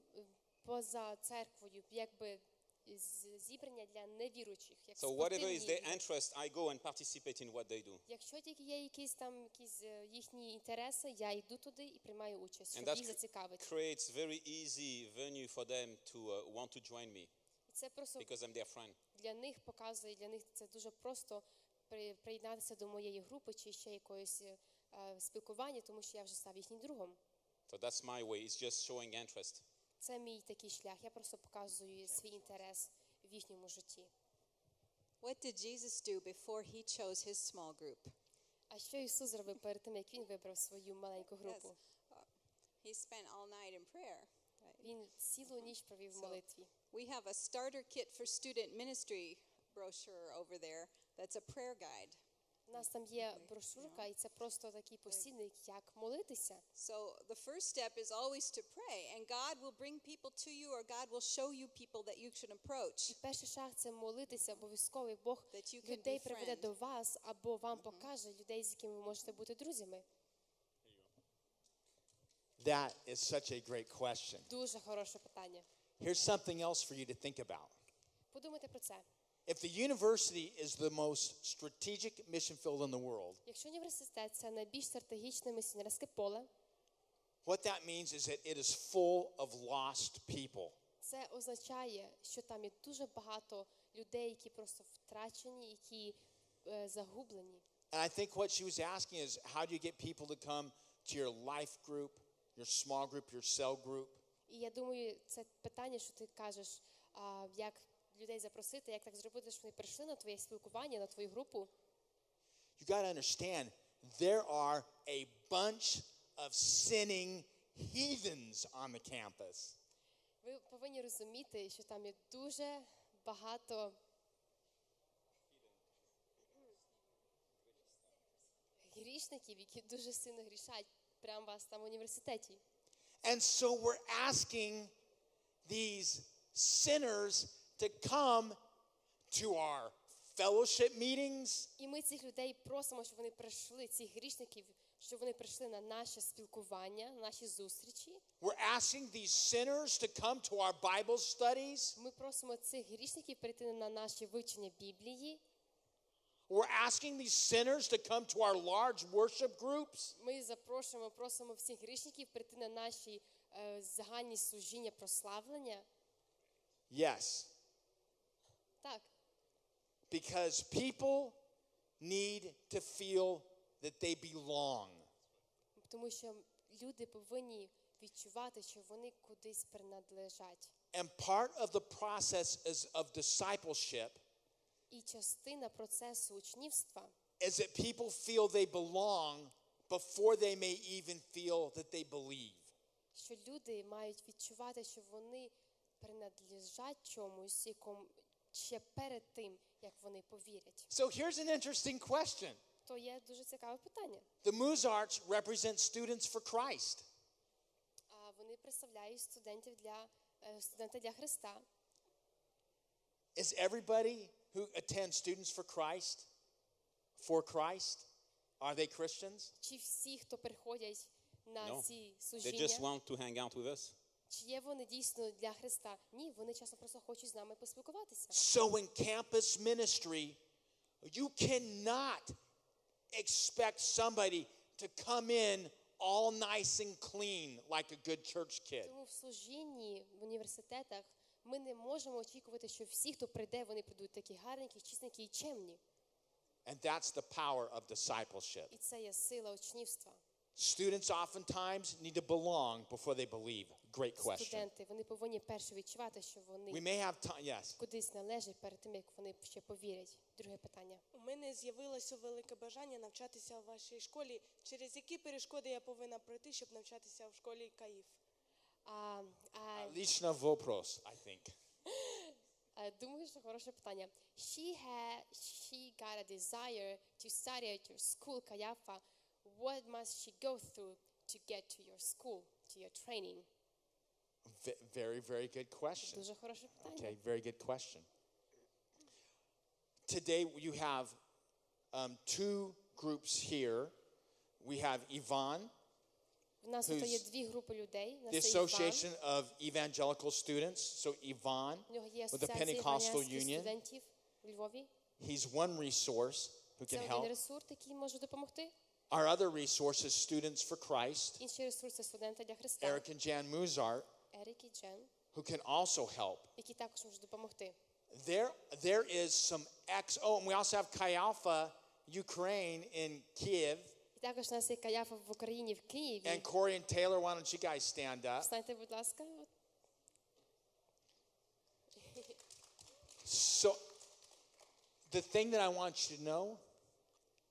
поза церквою, якби зібрання для невіруючих, як So whatever is спортивні. their interest, I go and participate in what they do. Якщо тільки є якісь їхні інтереси, я йду туди і приймаю участь, And щоб that їх зацікавити. creates very easy venue for them to want to join me І це просто because I'm their friend. для них показує, для них це дуже просто приєднатися до моєї групи чи ще якоїсь спілкування, тому що я вже став їхнім другом. So that's my way. It's just showing interest. Це мій такий шлях. Я просто показую свій інтерес в їхньому житті. What did Jesus do before he chose his small group? А що Ісус зробив перед тим, як Він вибрав свою маленьку групу? He spent all night in prayer. Right? Він цілу ніч провів в молитві. We have a starter kit for student ministry brochure over there that's a prayer guide. У нас там є брошурка, і це просто такий посібник, як молитися. So the first step is always to pray, and God will bring people to you, or God will show you people that you should approach. І перший шаг – це молитися обов'язково, і Бог That you can людей befriend. приведе до вас, або вам покаже людей, з якими ви можете бути друзями. That is such a great question. Дуже хороше питання. Here's something else for you to think about. Подумайте про це. If the university is the most strategic mission field in the world, Якщо університет – це найбільш стратегічне місіонерське поле, what that means is that it is full of lost people. це означає, що там є дуже багато людей, які просто втрачені, які загублені. And I think what she was asking is, how do you get people to come to your life group, your small group, your cell group? І я думаю, це питання, що ти кажеш, як людей запросити, як так зробити, щоб вони прийшли на твоє спілкування, на твою групу. You got to understand, there are a bunch of sinning heathens on the campus. Ви повинні розуміти, що там є дуже багато грішників, які дуже сильно грішать прямо у вас там в університеті. And so we're asking these sinners to come to our fellowship meetings, І ми цих людей просимо, щоб вони прийшли, цих грішників, щоб вони прийшли на наше спілкування, на наші зустрічі. we're asking these sinners to come to our Bible studies, Ми просимо цих грішників прийти на наше вивчення Біблії. we're asking these sinners to come to our large worship groups. Ми запрошуємо, просимо всіх грішників прийти на наші загальні служіння прославлення. Yes, Так, because people need to feel that they belong. тому що люди повинні відчувати, що вони кудись принадлежать. And part of the process of discipleship І частина процесу учнівства is that people feel they belong before they may even feel that they believe. що люди мають відчувати, що вони принадлежать чомусь, якому ще перед тим, як вони повірять. So here's an interesting question. То є дуже цікаве питання. The Mozarts represent students for Christ. А вони представляють студента для Христа. Is everybody who attends Students for Christ, are they Christians? Чи всі, хто приходять на No. ці They just служіння, want to hang out with us. чи є вони дійсно для Христа? Ні, вони часом просто хочуть з нами поспілкуватися. So in campus ministry, you cannot expect somebody to come in all nice and clean like a good church kid. Тому в служінні в університетах ми не можемо очікувати, що всі, хто прийде, вони прийдуть такі гарненькі, чистенькі і чемні. And that's the power of discipleship. І це є сила учнівства. Students oftentimes need to belong before they believe. Great question. Студенти, вони повинні перше відчувати, що We вони may have time, yes. кудись належать перед тим, як вони ще повірять. Друге питання. У мене з'явилося велике бажання навчатися в вашій школі. Через які перешкоди я повинна пройти, щоб навчатися в школі Каїв? Лично вопрос, I think. Думаю, що хороше питання. She got a desire to study at your school, Kayafa. What must she go through to get to your school, to your training? Very, very good question. Дуже хороше питання. Okay, very good question. Today you have two groups here. We have Ivan, У нас тут є дві групи людей. У the нас є Іван. Association of Evangelical Students. So Ivan У нього є with the асоціація Pentecostal євангельських Union. студентів у Львові. He's one resource who Це can один help. ресурс, який може допомогти. Our other resource is Students for Christ, Інший ресурс – це студенти для Христа. Eric and Jan Muzart, Ерік і Джен, who can also help. які також можуть допомогти. There is some and we also have Chi Alpha Ukraine in Kiev. І також у нас є Каяфа в Україні, в Києві. And Corey and Taylor, why don't you guys stand up? Встаньте, будь ласка. So, the thing that I want you to know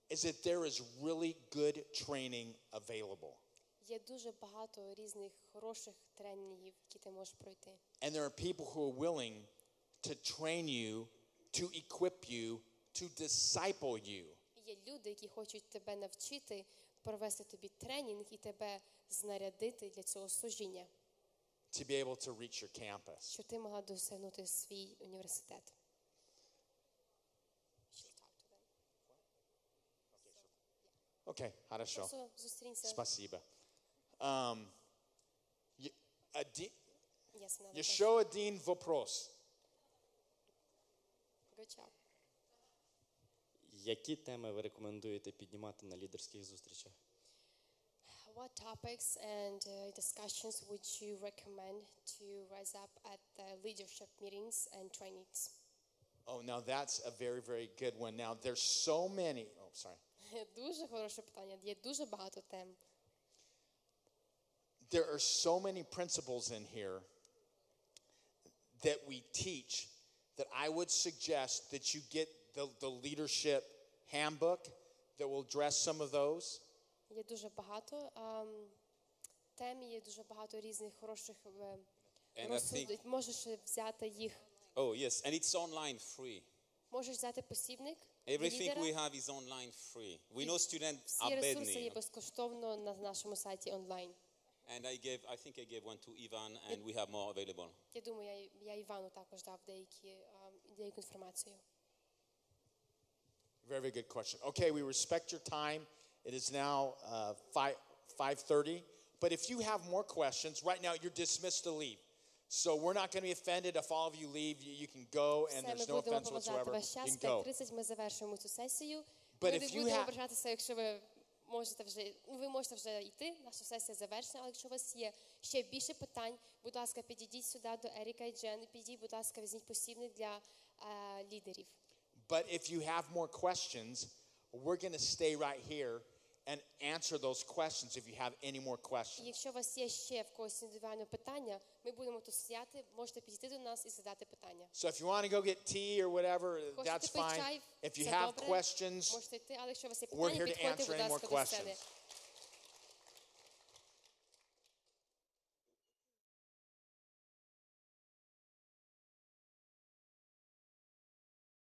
is that there is really good training available. Є дуже багато різних хороших тренінгів, які ти можеш пройти. And there are people who are willing to train you, to equip you, to disciple you. Є люди, які хочуть тебе навчити, провести тобі тренінг і тебе знарядити для цього служіння, To be able to reach your campus. щоб ти могла досягнути свій університет. Okay, хорошо. Просто зустрінься. Спасибо. Yes, another question. Еще один вопрос. Good job. Які теми ви рекомендуєте піднімати на лідерських зустрічах? What topics and discussions would you recommend to rise up at the leadership meetings and trainings? Oh, now that's a very, very good one. Now there's so many. Oh, sorry. Дуже хороше питання. Є дуже багато тем. There are so many principles in here that we teach that I would suggest that you get the leadership handbook that will address some of those. Є дуже багато тем, є дуже багато різних хороших розсудів. Можеш взяти їх. Oh, yes, and it's online free. Можеш взяти посібник. Everything we have is online free. We know students Всі are ресурси є bad. безкоштовно на нашому сайті онлайн. And I think I gave one to Ivan, and we have more available. Я думаю, я Івану також дав деяку інформацію. Very, very good question. Okay, we respect your time. It is now 5:30. But if you have more questions, right now you're dismissed to leave. So we're not going to be offended if all of you leave. You can go, and there's no offense whatsoever. You can go. 5:30 ми завершуємо цю сесію. But Ми if не you будемо have- ображатися, якщо ви можете вже йти. Наша сесія завершена. Але якщо у вас є ще більше питань, будь ласка, підійдіть сюди до Еріка і Джен. Підійдіть, будь ласка, візьміть посібник для лідерів. But if you have more questions, we're going to stay right here and answer those questions if you have any more І questions. якщо у вас є ще в когось індивідуальне питання, ми будемо тут стояти, можете підійти до нас і задати питання. So if you want to go get tea or whatever, Хочете that's пити fine. чай, If you це have добре, questions, можете йти, але якщо у вас є we're питання, here to підходьте, answer будь any more ласка, до сцени. questions.